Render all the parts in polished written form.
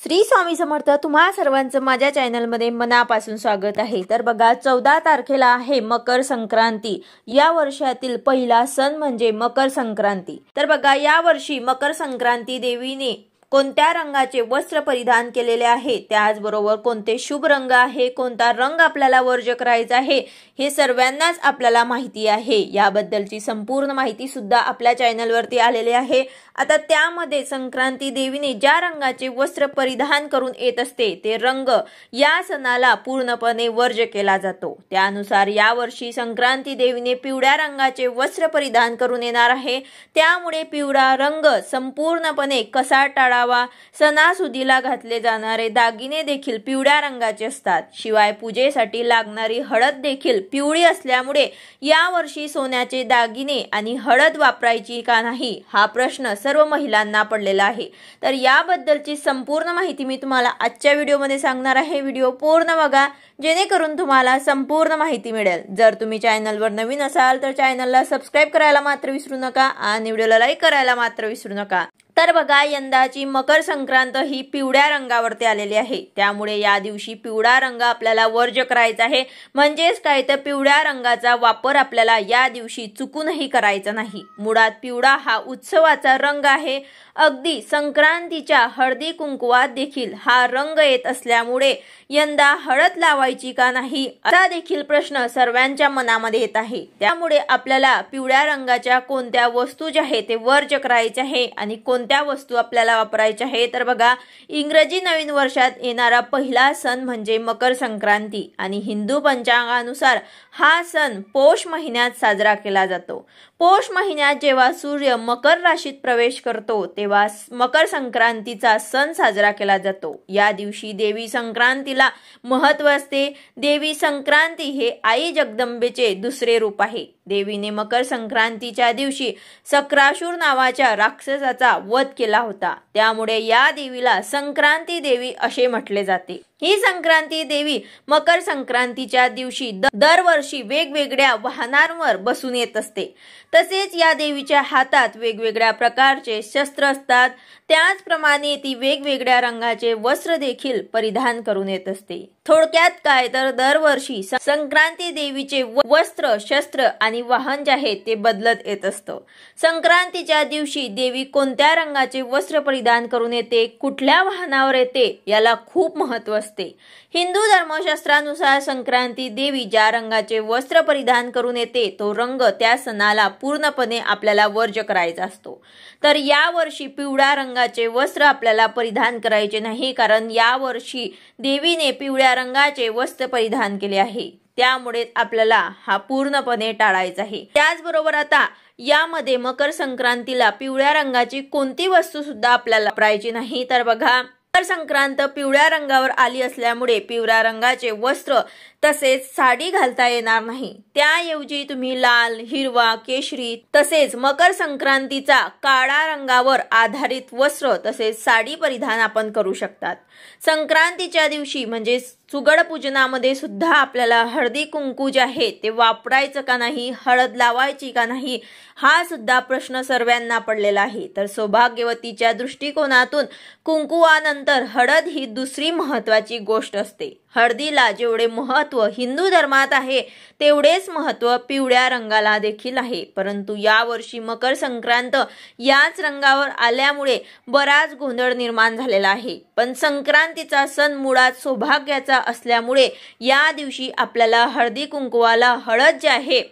श्री स्वामी समर्थ। तुम्हा सर्वांचं माझ्या चॅनलमध्ये मनापासून स्वागत आहे। तर बघा 14 तारखेला आहे मकर संक्रांती। या वर्षातील पहिला सण म्हणजे मकर संक्रांती। तर बघा या वर्षी मकर संक्रांती देवीने कोणत्या रंगाचे वस्त्र परिधान केलेले आहे, त्याचबरोबर कोणते शुभ रंग आहे, कोणता रंग आपल्याला वर्ज करायचा आहे हे सर्वांनाच आपल्याला माहिती आहे। याबद्दलची संपूर्ण माहिती सुद्धा आपल्या चॅनलवरती आलेली आहे। आता त्यामध्ये संक्रांती देवीने ज्या रंगाचे वस्त्र परिधान करून येत असते ते रंग या सणाला पूर्णपणे वर्ज केला जातो। त्यानुसार यावर्षी संक्रांती देवीने पिवळ्या रंगाचे वस्त्र परिधान करून येणार आहे। त्यामुळे पिवळा रंग संपूर्णपणे कसा टाळावा, सणासुदीला घातले जाणारे दागिने देखील पिवळ्या रंगाचे असतात। शिवाय पूजेसाठी लागणारी हळद देखील पिवळी असल्यामुळे यावर्षी सोन्याचे दागिने आणि हळद वापरायची का नाही हा प्रश्न सर्व महिलांना पडलेला आहे। तर याबद्दलची संपूर्ण माहिती मी तुम्हाला आजच्या व्हिडिओमध्ये सांगणार आहे। व्हिडिओ पूर्ण बघा जेणेकरून तुम्हाला संपूर्ण माहिती मिळेल। जर तुम्ही चॅनलवर नवीन असाल तर चॅनलला सबस्क्राइब करायला मात्र विसरू नका आणि व्हिडिओला लाईक करायला मात्र विसरू नका। तर बघा यंदाची मकर संक्रांत ही पिवळ्या रंगावरती आलेली आहे। त्यामुळे या दिवशी पिवळा रंग आपल्याला वर्ज करायचा आहे। म्हणजेच काय तर पिवळ्या रंगाचा वापर आपल्याला या दिवशी चुकूनही करायचा नाही। मुळात पिवळा हा उत्सवाचा रंग आहे। अगदी संक्रांतीच्या हळदी कुंकवात देखील हा रंग येत असल्यामुळे यंदा हळद लावायची का नाही असा देखील प्रश्न सर्वांच्या मनामध्ये येत आहे। त्यामुळे आपल्याला पिवळ्या रंगाच्या कोणत्या वस्तू ज्या आहेत ते वर्ज करायचे आहे आणि कोणत्या वस्तू आपल्याला वापरायच्या आहे। तर बघा इंग्रजी नवीन वर्षात येणारा पहिला सण म्हणजे मकर संक्रांती आणि हिंदू पंचांगानुसार हा सण पौष महिन्यात साजरा केला जातो। पौष महिन्यात जेव्हा सूर्य मकर राशीत प्रवेश करतो तेव्हा मकर संक्रांतीचा सण साजरा केला जातो। या दिवशी देवी संक्रांतीला महत्त्व असते। देवी संक्रांती हे आई जगदंबेचे दुसरे रूप आहे। देवीने मकर संक्रांतीच्या दिवशी सक्रासूर नावाच्या राक्षसाचा वध केला होता। त्यामुळे या देवीला संक्रांती देवी असे म्हटले जाते। ही संक्रांती देवी मकर संक्रांतीच्या दिवशी दरवर्षी वेगवेगळ्या वाहनांवर बसून येत असते। तसेच या देवीच्या हातात वेगवेगळ्या प्रकारचे शस्त्र असतात। त्याचप्रमाणे ती वेगवेगळ्या रंगाचे वस्त्र देखील परिधान करून येत असते। थोडक्यात काय तर दरवर्षी संक्रांती देवीचे वस्त्र, शस्त्र आणि वाहन जे आहे ते बदलत येत असतं। संक्रांतीच्या दिवशी देवी कोणत्या रंगाचे वस्त्र परिधान करून येते, कुठल्या वाहनावर येते याला खूप महत्त्व असते। हिंदू धर्मशास्त्रानुसार संक्रांती देवी ज्या रंगाचे वस्त्र परिधान करून येते तो रंग त्या सणाला पूर्णपणे आपल्याला वर्ज करायचा असतो। तर या वर्षी पिवळ्या रंगाचे वस्त्र आपल्याला परिधान करायचे नाही, कारण या वर्षी देवीने पिवळ्या रंगाचे वस्त्र परिधान केले आहे। त्यामुळे आपल्याला हा पूर्णपणे टाळायचा आहे। त्याचबरोबर आता यामध्ये मकर संक्रांतीला पिवळ्या रंगाची कोणती वस्तू सुद्धा आपल्याला वापरायची नाही। तर बघा मकर संक्रांत पिवळ्या रंगावर आली असल्यामुळे पिवळ्या रंगाचे वस्त्र तसेच साडी घालता येणार नाही। त्याऐवजी तुम्ही लाल, हिरवा, केशरी तसेच मकर संक्रांतीचा काळा रंगावर आधारित वस्त्र तसेच साडी परिधान आपण करू शकतात। संक्रांतीच्या दिवशी म्हणजे सुगड पूजनामध्ये सुद्धा आपल्याला हळदी कुंकू जे आहे ते वापरायचं का नाही, हळद लावायची का नाही हा सुद्धा प्रश्न सर्वांना पडलेला आहे। तर सौभाग्यवतीच्या दृष्टिकोनातून कुंकुवानंतर हळद ही दुसरी महत्त्वाची गोष्ट असते। हळदीला जेवढे महत्त्व हिंदू धर्मात आहे तेवढेच महत्त्व पिवळ्या रंगाला देखील आहे। परंतु यावर्षी मकर संक्रांत याच रंगावर आल्यामुळे बराच गोंधळ निर्माण झालेला आहे। पण संक्रांतीचा सण मुळात सौभाग्याचा असल्यामुळे या दिवशी आपल्याला हळदी कुंकवाला हळद जे आहे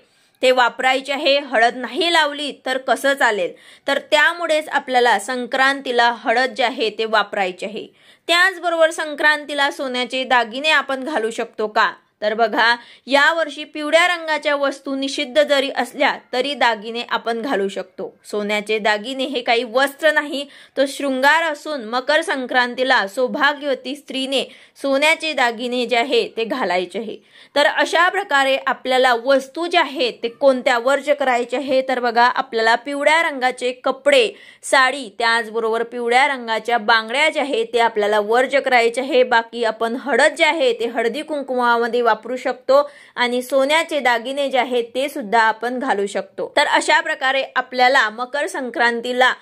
ते वापरायचे आहे। हळद नाही लावली तर कसं चालेल, तर त्यामुळेच आपल्याला संक्रांतीला हळद जे आहे ते वापरायचे आहे। त्याचबरोबर संक्रांतीला सोन्याचे दागिने आपण घालू शकतो का, तर बघा यावर्षी पिवळ्या रंगाच्या वस्तू निषिद्ध जरी असल्या तरी दागिने आपण घालू शकतो। सोन्याचे दागिने हे काही वस्त्र नाही, तो शृंगार असून मकर संक्रांतीला सौभाग्यवती स्त्रीने सोन्याचे दागिने जे आहे ते घालायचे आहे। तर अशा प्रकारे आपल्याला वस्तू ज्या आहेत ते कोणत्या वर्ज करायचे आहे, तर बघा आपल्याला पिवळ्या रंगाचे कपडे, साडी, त्याचबरोबर पिवळ्या रंगाच्या बांगड्या ज्या आहेत ते आपल्याला वर्ज करायचे आहे। बाकी आपण हळद जे आहे ते हळदी कुंकुमामध्ये वापरू शकतो आणि सोन्याचे दागिने जे आहेत ते सुद्धा आपण घालू शकतो। तर अशा प्रकारे आपल्याला मकर संक्रांतीला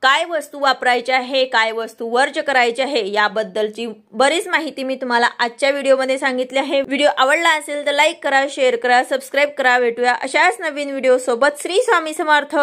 काय वस्तू वापरायच्या आहे, काय वस्तू वर्ज करायच्या आहे याबद्दलची बरीच माहिती मी तुम्हाला आजच्या व्हिडिओमध्ये सांगितली आहे। व्हिडिओ आवडला असेल तर लाईक करा, शेअर करा, सबस्क्राईब करा। भेटूया अशाच नवीन व्हिडिओ सोबत। श्री स्वामी समर्थ।